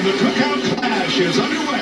and the cookout clash is underway.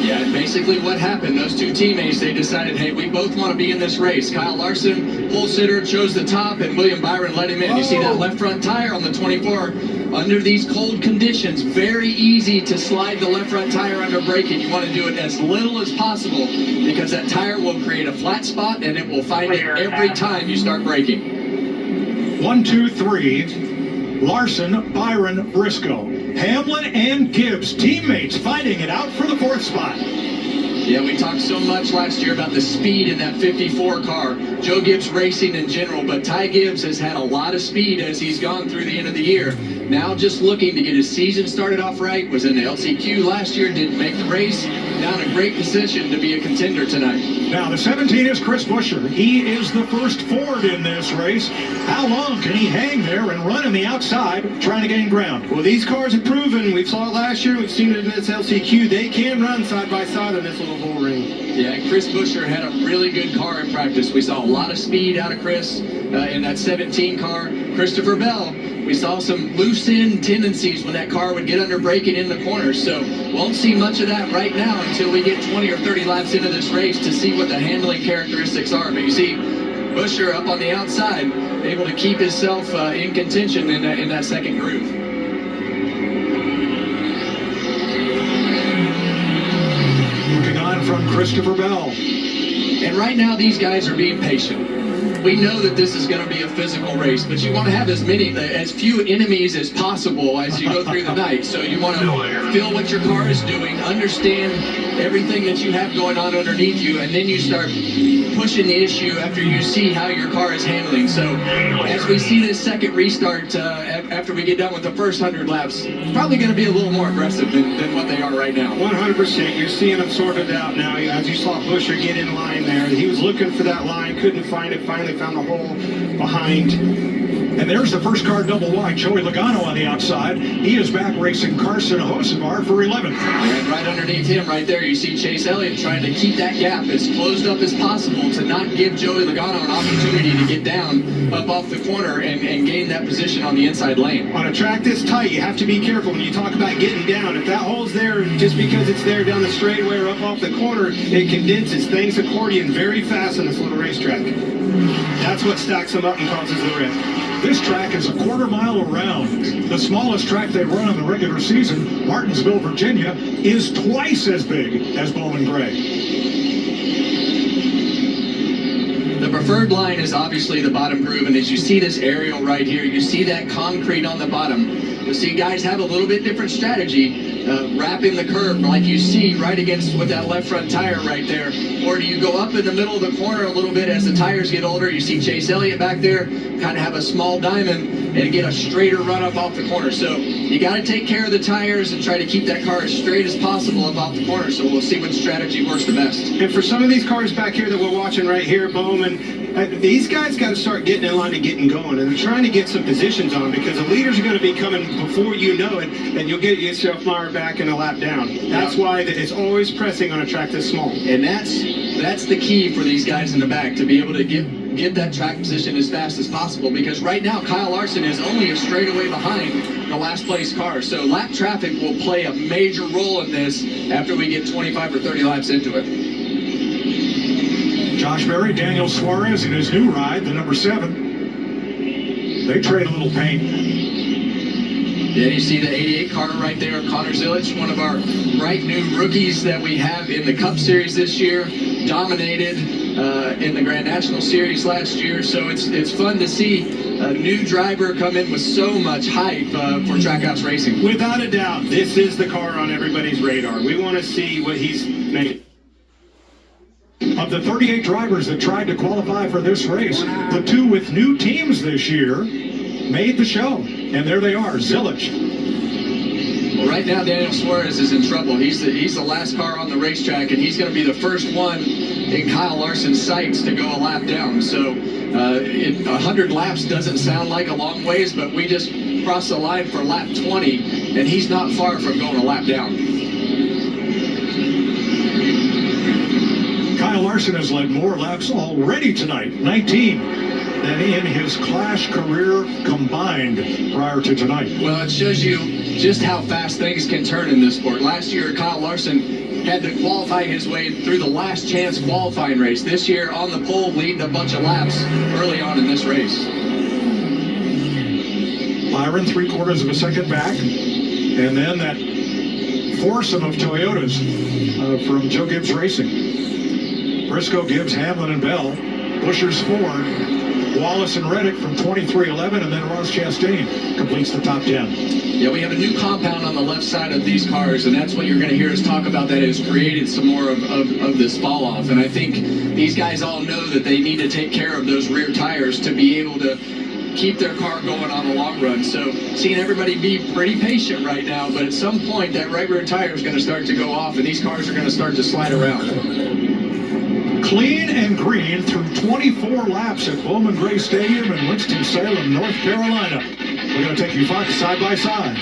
Yeah, basically what happened, those two teammates, they decided, hey, we both want to be in this race. Kyle Larson, pole sitter, chose the top, and William Byron let him in. You see that left front tire on the 24. Under these cold conditions, very easy to slide the left front tire under braking. You want to do it as little as possible because that tire will create a flat spot and it will find it every time you start braking. 1, 2, 3. Larson, Byron, Briscoe. Hamlin and Gibbs, teammates, fighting it out for the 4th spot. Yeah, we talked so much last year about the speed in that 54 car. Joe Gibbs racing in general, but Ty Gibbs has had a lot of speed as he's gone through the end of the year. Now just looking to get his season started off right, was in the LCQ last year, didn't make the race. Now in a great position to be a contender tonight. Now the 17 is Chris Buescher. He is the first Ford in this race. How long can he hang there and run in the outside trying to gain ground? Well, these cars have proven, we saw it last year, we've seen it in this LCQ, they can run side by side on this little bull ring. Yeah, Chris Buescher had a really good car in practice. We saw a lot of speed out of Chris in that 17 car. Christopher Bell, we saw some loose end tendencies when that car would get under braking in the corners. So won't see much of that right now until we get 20 or 30 laps into this race to see what the handling characteristics are. But you see Buescher up on the outside, able to keep himself in contention in that second groove. Moving on from Christopher Bell. And right now these guys are being patient. We know that this is going to be a physical race, but you want to have as few enemies as possible as you go through the night. So you want to feel what your car is doing, understand everything that you have going on underneath you, and then you start pushing the issue after you see how your car is handling. So as we see this second restart after we get done with the first 100 laps, probably going to be a little more aggressive than what they are right now. 100%. You're seeing them sorted out now. As you saw Buescher get in line there, he was looking for that line, couldn't find it, finally found the hole behind. And there's the first car double wide, Joey Logano on the outside. He is back racing Carson Hocevar for 11th. And right underneath him, right there, you see Chase Elliott trying to keep that gap as closed up as possible to not give Joey Logano an opportunity to get down up off the corner and gain that position on the inside lane. On a track this tight, you have to be careful when you talk about getting down. If that hole's there just because it's there down the straightaway or up off the corner, it condenses things accordion very fast on this little racetrack. That's what stacks them up and causes the rip. This track is a quarter mile around. The smallest track they run in the regular season, Martinsville, Virginia, is twice as big as Bowman Gray. The preferred line is obviously the bottom groove, and as you see this aerial right here, you see that concrete on the bottom. You'll see guys have a little bit different strategy, wrapping the curb like you see right against with that left front tire right there. Or do you go up in the middle of the corner a little bit as the tires get older? You see Chase Elliott back there, kind of have a small diamond and get a straighter run up off the corner. So you got to take care of the tires and try to keep that car as straight as possible up off the corner. So we'll see what strategy works the best. And for some of these cars back here that we're watching right here, Bowman, these guys got to start getting in line and getting going, and they're trying to get some positions on because the leaders are going to be coming before you know it, and you'll get yourself mired back in a lap down. That's why it's always pressing on a track this small. And that's the key for these guys in the back, to be able to get that track position as fast as possible, because right now Kyle Larson is only a straightaway behind the last place car. So lap traffic will play a major role in this after we get 25 or 30 laps into it. Josh Berry, Daniel Suarez in his new ride, the number 7. They trade a little paint. Yeah, you see the 88 car right there, Connor Zilich, one of our bright new rookies that we have in the Cup Series this year, dominated in the Grand National Series last year. So it's fun to see a new driver come in with so much hype for Trackhouse Racing. Without a doubt, this is the car on everybody's radar. We want to see what he's made. Of the 38 drivers that tried to qualify for this race, the 2 with new teams this year made the show. And there they are, Zilich. Well, right now Daniel Suarez is in trouble. He's the last car on the racetrack, and he's going to be the first one in Kyle Larson's sights to go a lap down. So 100 laps doesn't sound like a long ways, but we just crossed the line for lap 20, and he's not far from going a lap down. Kyle Larson has led more laps already tonight, 19, than in his Clash career combined prior to tonight. Well, it shows you just how fast things can turn in this sport. Last year, Kyle Larson had to qualify his way through the last chance qualifying race. This year, on the pole, leading a bunch of laps early on in this race. Byron 3/4 of a second back. And then that foursome of Toyotas from Joe Gibbs Racing. Briscoe, Gibbs, Hamlin, and Bell. Bushers Ford, Wallace and Reddick from 23-11, and then Ross Chastain completes the top 10. Yeah, we have a new compound on the left side of these cars, and that's what you're going to hear us talk about. That has created some more of this fall off. And I think these guys all know that they need to take care of those rear tires to be able to keep their car going on the long run. So seeing everybody be pretty patient right now, but at some point that right rear tire is going to start to go off, and these cars are going to start to slide around. Clean and green through 24 laps at Bowman Gray Stadium in Winston-Salem, North Carolina. We're going to take you side by side.